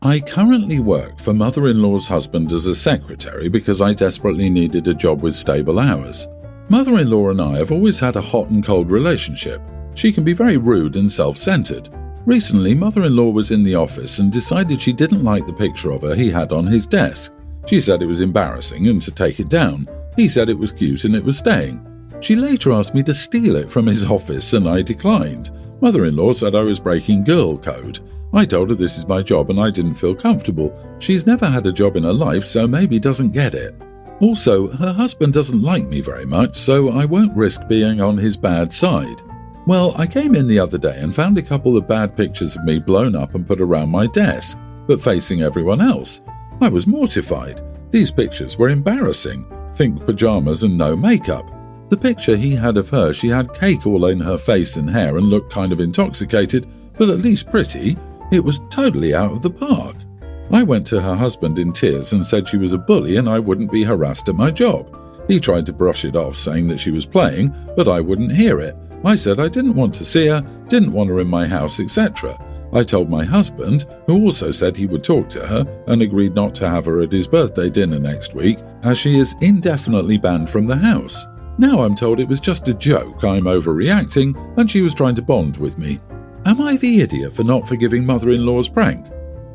I currently work for mother-in-law's husband as a secretary because I desperately needed a job with stable hours. Mother-in-law and I have always had a hot and cold relationship. She can be very rude and self-centered. Recently, mother-in-law was in the office and decided she didn't like the picture of her he had on his desk. She said it was embarrassing and to take it down. He said it was cute and it was staying. She later asked me to steal it from his office and I declined. Mother-in-law said I was breaking girl code. I told her this is my job and I didn't feel comfortable. She's never had a job in her life, so maybe doesn't get it. Also, her husband doesn't like me very much, so I won't risk being on his bad side. Well, I came in the other day and found a couple of bad pictures of me blown up and put around my desk, but facing everyone else. I was mortified. These pictures were embarrassing. Think pajamas and no makeup. The picture he had of her, she had cake all in her face and hair and looked kind of intoxicated, but at least pretty. It was totally out of the park. I went to her husband in tears and said she was a bully and I wouldn't be harassed at my job. He tried to brush it off, saying that she was playing, but I wouldn't hear it. I said I didn't want to see her, didn't want her in my house, etc. I told my husband, who also said he would talk to her, and agreed not to have her at his birthday dinner next week, as she is indefinitely banned from the house. Now I'm told it was just a joke, I'm overreacting, and she was trying to bond with me. Am I the idiot for not forgiving mother-in-law's prank?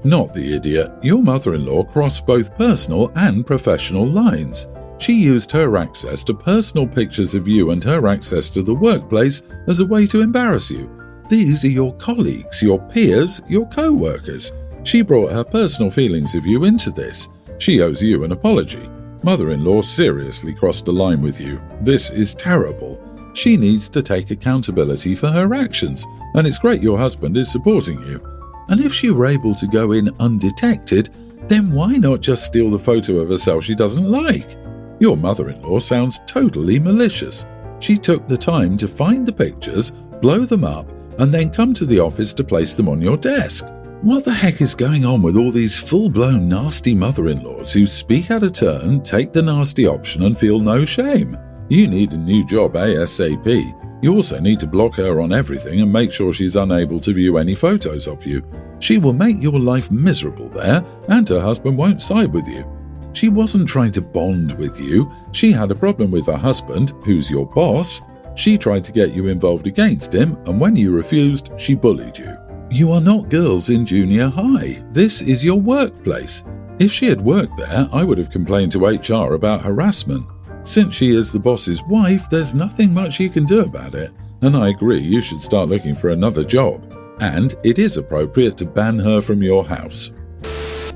Not the idiot. Your mother-in-law crossed both personal and professional lines. She used her access to personal pictures of you and her access to the workplace as a way to embarrass you. These are your colleagues, your peers, your co-workers. She brought her personal feelings of you into this. She owes you an apology. Mother-in-law seriously crossed a line with you. This is terrible. She needs to take accountability for her actions, and it's great your husband is supporting you. And if she were able to go in undetected, then why not just steal the photo of herself she doesn't like? Your mother-in-law sounds totally malicious. She took the time to find the pictures, blow them up, and then come to the office to place them on your desk. What the heck is going on with all these full-blown nasty mother-in-laws who speak out of turn, take the nasty option and feel no shame? You need a new job ASAP. You also need to block her on everything and make sure she's unable to view any photos of you. She will make your life miserable there, and her husband won't side with you. She wasn't trying to bond with you. She had a problem with her husband, who's your boss. She tried to get you involved against him, and when you refused, she bullied you. You are not girls in junior high. This is your workplace. If she had worked there, I would have complained to HR about harassment. Since she is the boss's wife, there's nothing much you can do about it, and I agree you should start looking for another job, and it is appropriate to ban her from your house.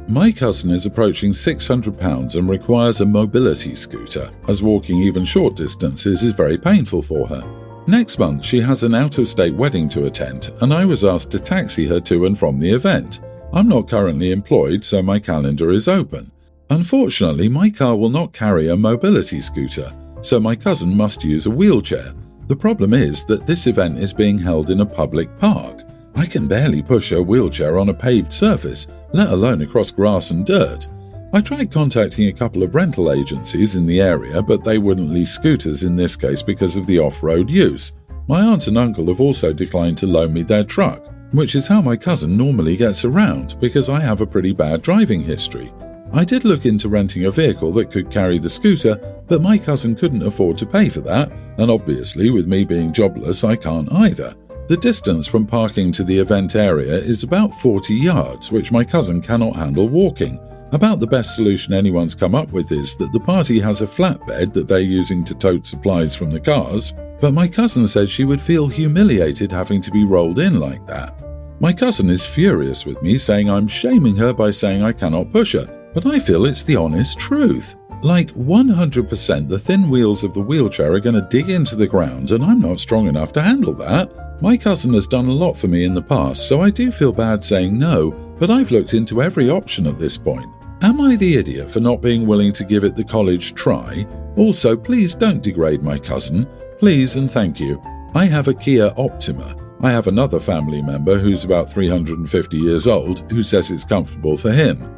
My cousin is approaching £600 and requires a mobility scooter, as walking even short distances is very painful for her. Next month she has an out-of-state wedding to attend, and I was asked to taxi her to and from the event. I'm not currently employed, so my calendar is open. Unfortunately, my car will not carry a mobility scooter, so my cousin must use a wheelchair. The problem is that this event is being held in a public park. I can barely push her wheelchair on a paved surface, let alone across grass and dirt. I tried contacting a couple of rental agencies in the area, but they wouldn't lease scooters in this case because of the off-road use. My aunt and uncle have also declined to loan me their truck, which is how my cousin normally gets around because I have a pretty bad driving history. I did look into renting a vehicle that could carry the scooter, but my cousin couldn't afford to pay for that, and obviously with me being jobless I can't either. The distance from parking to the event area is about 40 yards, which my cousin cannot handle walking. About the best solution anyone's come up with is that the party has a flatbed that they're using to tote supplies from the cars, but my cousin said she would feel humiliated having to be rolled in like that. My cousin is furious with me, saying I'm shaming her by saying I cannot push her, but I feel it's the honest truth. Like 100% the thin wheels of the wheelchair are going to dig into the ground and I'm not strong enough to handle that. My cousin has done a lot for me in the past, so I do feel bad saying no, but I've looked into every option at this point. Am I the idiot for not being willing to give it the college try? Also, please don't degrade my cousin. Please and thank you. I have a Kia Optima. I have another family member who's about 350 years old who says it's comfortable for him.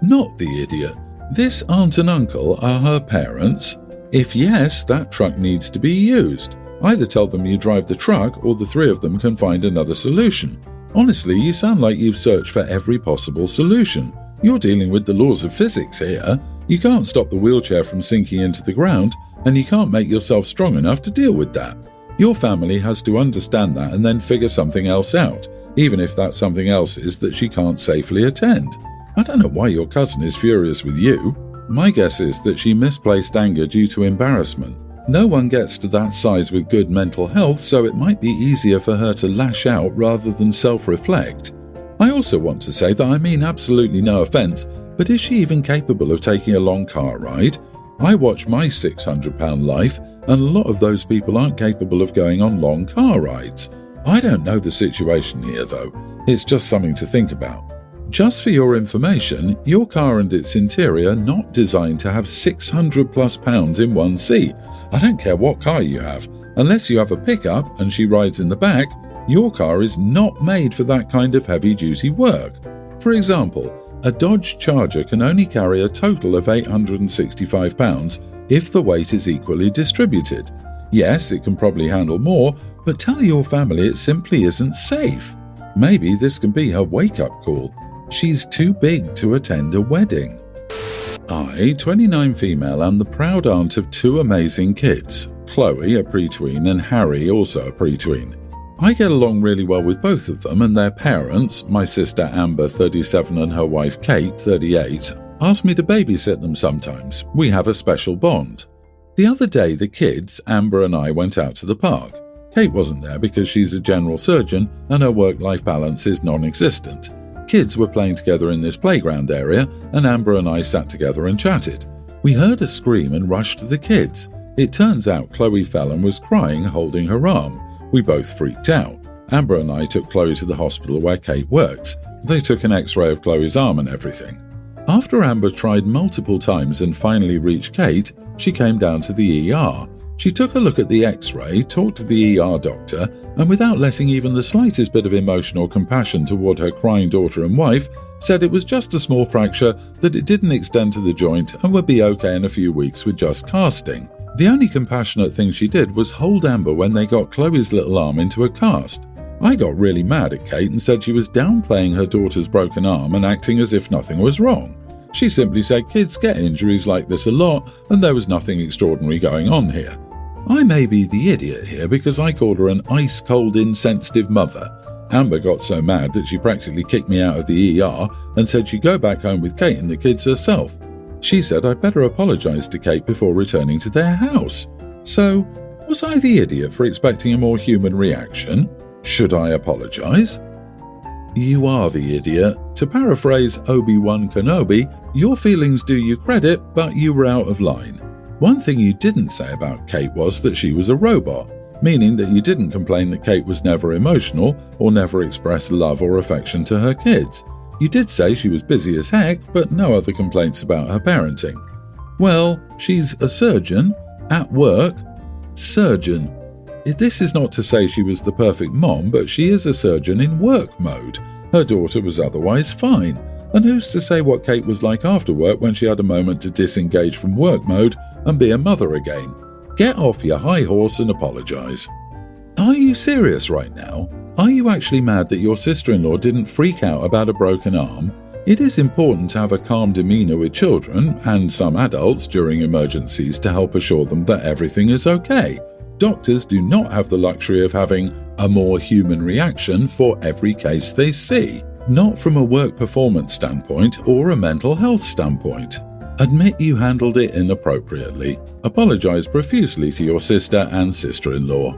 Not the idiot. This aunt and uncle are her parents. If yes, that truck needs to be used. Either tell them you drive the truck or the three of them can find another solution. Honestly, you sound like you've searched for every possible solution. You're dealing with the laws of physics here. You can't stop the wheelchair from sinking into the ground, and you can't make yourself strong enough to deal with that. Your family has to understand that and then figure something else out, even if that something else is that she can't safely attend. I don't know why your cousin is furious with you. My guess is that she misplaced anger due to embarrassment. No one gets to that size with good mental health, so it might be easier for her to lash out rather than self-reflect. I also want to say that I mean absolutely no offence, but is she even capable of taking a long car ride? I watch my £600 life, and a lot of those people aren't capable of going on long car rides. I don't know the situation here though, it's just something to think about. Just for your information, your car and its interior are not designed to have £600+ in one seat. I don't care what car you have, unless you have a pickup and she rides in the back, your car is not made for that kind of heavy-duty work. For example, a Dodge Charger can only carry a total of £865 if the weight is equally distributed. Yes, it can probably handle more, but tell your family it simply isn't safe. Maybe this can be her wake-up call. She's too big to attend a wedding. I, 29 female, am the proud aunt of two amazing kids, Chloe, a pre-tween, and Harry, also a pre-tween. I get along really well with both of them, and their parents, my sister Amber, 37, and her wife Kate, 38, ask me to babysit them sometimes. We have a special bond. The other day, the kids, Amber and I, went out to the park. Kate wasn't there because she's a general surgeon and her work-life balance is non-existent. Kids were playing together in this playground area, and Amber and I sat together and chatted. We heard a scream and rushed to the kids. It turns out Chloe fell and was crying, holding her arm. We both freaked out. Amber and I took Chloe to the hospital where Kate works. They took an x-ray of Chloe's arm and everything. After Amber tried multiple times and finally reached Kate, she came down to the ER. She took a look at the x-ray, talked to the ER doctor, and without letting even the slightest bit of emotion or compassion toward her crying daughter and wife, said it was just a small fracture, that it didn't extend to the joint and would be okay in a few weeks with just casting. The only compassionate thing she did was hold Amber when they got Chloe's little arm into a cast. I got really mad at Kate and said she was downplaying her daughter's broken arm and acting as if nothing was wrong. She simply said kids get injuries like this a lot and there was nothing extraordinary going on here. I may be the idiot here because I called her an ice-cold, insensitive mother. Amber got so mad that she practically kicked me out of the ER and said she'd go back home with Kate and the kids herself. She said I'd better apologise to Kate before returning to their house. So, was I the idiot for expecting a more human reaction? Should I apologise? You are the idiot. To paraphrase Obi-Wan Kenobi, your feelings do you credit, but you were out of line. One thing you didn't say about Kate was that she was a robot, meaning that you didn't complain that Kate was never emotional or never expressed love or affection to her kids. You did say she was busy as heck, but no other complaints about her parenting. Well, she's a surgeon, at work. Surgeon. This is not to say she was the perfect mom, but she is a surgeon in work mode. Her daughter was otherwise fine. And who's to say what Kate was like after work when she had a moment to disengage from work mode and be a mother again? Get off your high horse and apologise. Are you serious right now? Are you actually mad that your sister-in-law didn't freak out about a broken arm? It is important to have a calm demeanour with children and some adults during emergencies to help assure them that everything is okay. Doctors do not have the luxury of having a more human reaction for every case they see, not from a work performance standpoint or a mental health standpoint. Admit you handled it inappropriately. Apologise profusely to your sister and sister-in-law.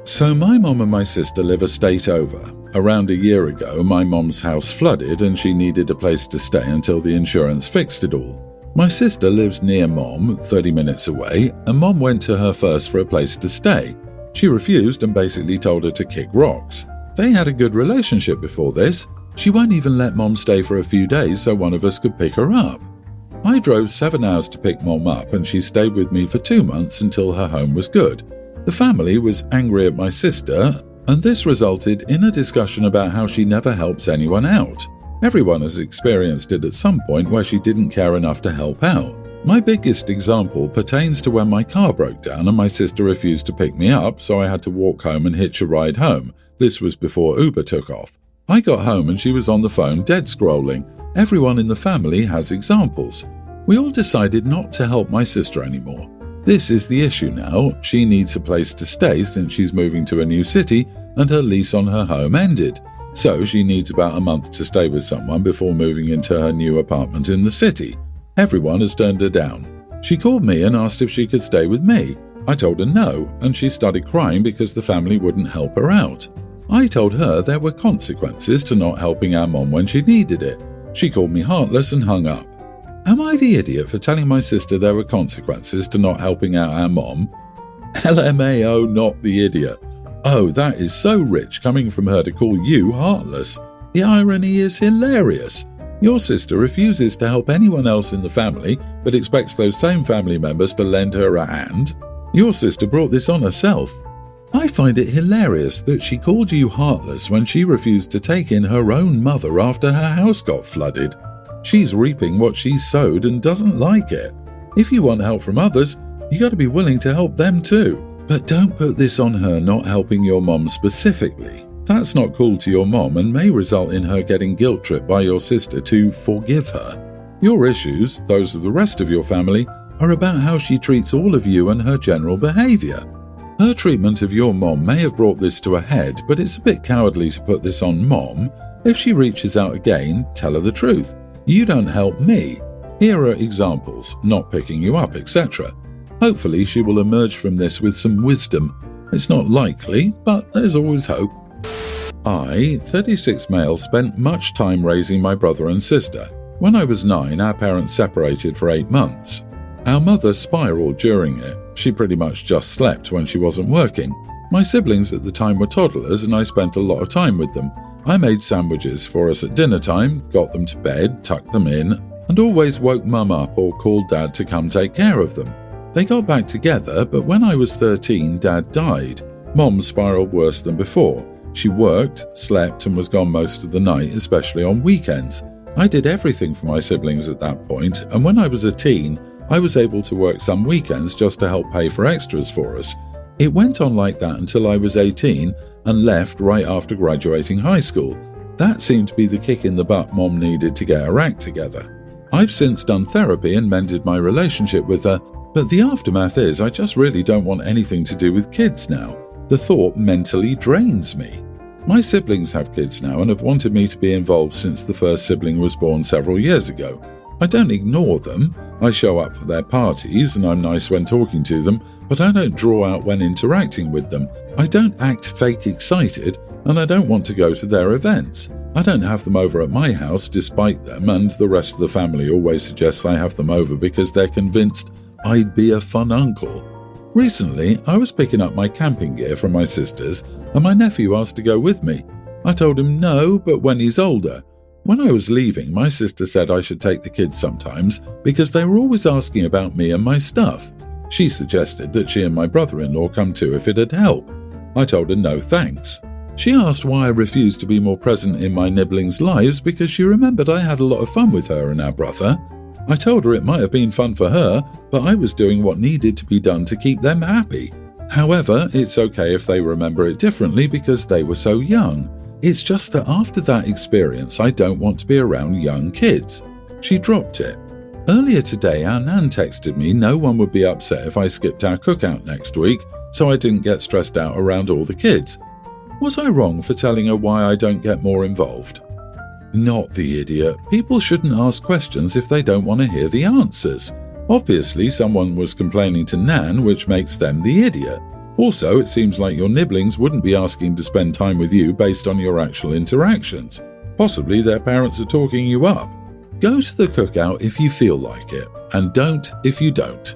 So my mom and my sister live a state over. Around a year ago, my mom's house flooded and she needed a place to stay until the insurance fixed it all. My sister lives near Mom, 30 minutes away, and Mom went to her first for a place to stay. She refused and basically told her to kick rocks. They had a good relationship before this. She won't even let Mom stay for a few days so one of us could pick her up. I drove 7 hours to pick Mom up and she stayed with me for 2 months until her home was good. The family was angry at my sister, and this resulted in a discussion about how she never helps anyone out. Everyone has experienced it at some point where she didn't care enough to help out. My biggest example pertains to when my car broke down and my sister refused to pick me up, so I had to walk home and hitch a ride home. This was before Uber took off. I got home and she was on the phone dead scrolling. Everyone in the family has examples. We all decided not to help my sister anymore. This is the issue now. She needs a place to stay since she's moving to a new city and her lease on her home ended. So she needs about a month to stay with someone before moving into her new apartment in the city. Everyone has turned her down. She called me and asked if she could stay with me. I told her no, and she started crying because the family wouldn't help her out. I told her there were consequences to not helping our mom when she needed it. She called me heartless and hung up. Am I the idiot for telling my sister there were consequences to not helping out our mom? LMAO, not the idiot. Oh, that is so rich coming from her to call you heartless. The irony is hilarious. Your sister refuses to help anyone else in the family, but expects those same family members to lend her a hand. Your sister brought this on herself. I find it hilarious that she called you heartless when she refused to take in her own mother after her house got flooded. She's reaping what she sowed and doesn't like it. If you want help from others, you got to be willing to help them too. But don't put this on her not helping your mom specifically. That's not cool to your mom and may result in her getting guilt-tripped by your sister to forgive her. Your issues, those of the rest of your family, are about how she treats all of you and her general behavior. Her treatment of your mom may have brought this to a head, but it's a bit cowardly to put this on mom. If she reaches out again, tell her the truth. You don't help me. Here are examples, not picking you up, etc. Hopefully she will emerge from this with some wisdom. It's not likely, but there's always hope. I, 36 male, spent much time raising my brother and sister. When I was 9, our parents separated for 8 months. Our mother spiraled during it. She pretty much just slept when she wasn't working. My siblings at the time were toddlers and I spent a lot of time with them. I made sandwiches for us at dinner time, got them to bed, tucked them in, and always woke mum up or called dad to come take care of them. They got back together, but when I was 13, dad died. Mom spiraled worse than before. She worked, slept, and was gone most of the night, especially on weekends. I did everything for my siblings at that point, and when I was a teen, I was able to work some weekends just to help pay for extras for us. It went on like that until I was 18 and left right after graduating high school. That seemed to be the kick in the butt Mom needed to get her act together. I've since done therapy and mended my relationship with her, but the aftermath is I just really don't want anything to do with kids now. The thought mentally drains me. My siblings have kids now and have wanted me to be involved since the first sibling was born several years ago. I don't ignore them. I show up for their parties and I'm nice when talking to them, but I don't draw out when interacting with them. I don't act fake excited and I don't want to go to their events. I don't have them over at my house despite them, and the rest of the family always suggests I have them over because they're convinced I'd be a fun uncle. Recently, I was picking up my camping gear from my sisters and my nephew asked to go with me. I told him no, but when he's older. When I was leaving, my sister said I should take the kids sometimes because they were always asking about me and my stuff. She suggested that she and my brother-in-law come too if it'd help. I told her no thanks. She asked why I refused to be more present in my nibblings' lives because she remembered I had a lot of fun with her and our brother. I told her it might have been fun for her, but I was doing what needed to be done to keep them happy. However, it's okay if they remember it differently because they were so young. It's just that after that experience, I don't want to be around young kids. She dropped it. Earlier today, our nan texted me no one would be upset if I skipped our cookout next week, so I didn't get stressed out around all the kids. Was I wrong for telling her why I don't get more involved? Not the idiot. People shouldn't ask questions if they don't want to hear the answers. Obviously, someone was complaining to Nan, which makes them the idiot. Also, it seems like your nibblings wouldn't be asking to spend time with you based on your actual interactions. Possibly their parents are talking you up. Go to the cookout if you feel like it, and don't if you don't.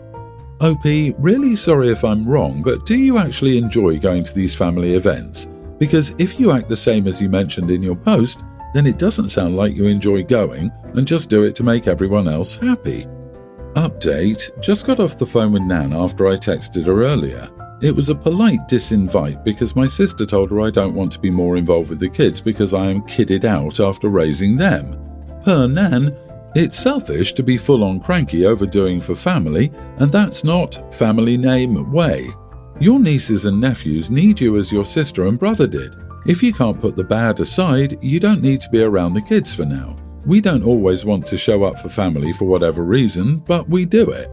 OP, really sorry if I'm wrong, but do you actually enjoy going to these family events? Because if you act the same as you mentioned in your post, then it doesn't sound like you enjoy going and just do it to make everyone else happy. Update, just got off the phone with Nan after I texted her earlier. It was a polite disinvite because my sister told her I don't want to be more involved with the kids because I am kidded out after raising them. Per Nan, it's selfish to be full-on cranky overdoing for family, and that's not family name way. Your nieces and nephews need you as your sister and brother did. If you can't put the bad aside, you don't need to be around the kids for now. We don't always want to show up for family for whatever reason, but we do it.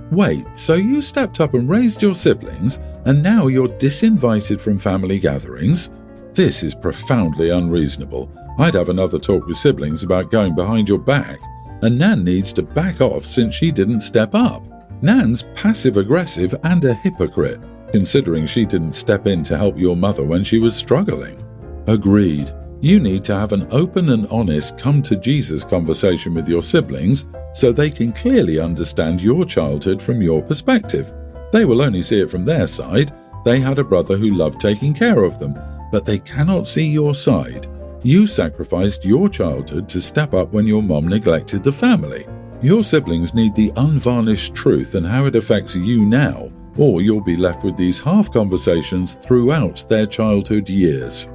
Wait, so you stepped up and raised your siblings, and now you're disinvited from family gatherings? This is profoundly unreasonable. I'd have another talk with siblings about going behind your back, and Nan needs to back off since she didn't step up. Nan's passive-aggressive and a hypocrite, considering she didn't step in to help your mother when she was struggling. Agreed. You need to have an open and honest come-to-Jesus conversation with your siblings so they can clearly understand your childhood from your perspective. They will only see it from their side. They had a brother who loved taking care of them, but they cannot see your side. You sacrificed your childhood to step up when your mom neglected the family. Your siblings need the unvarnished truth and how it affects you now, or you'll be left with these half conversations throughout their childhood years.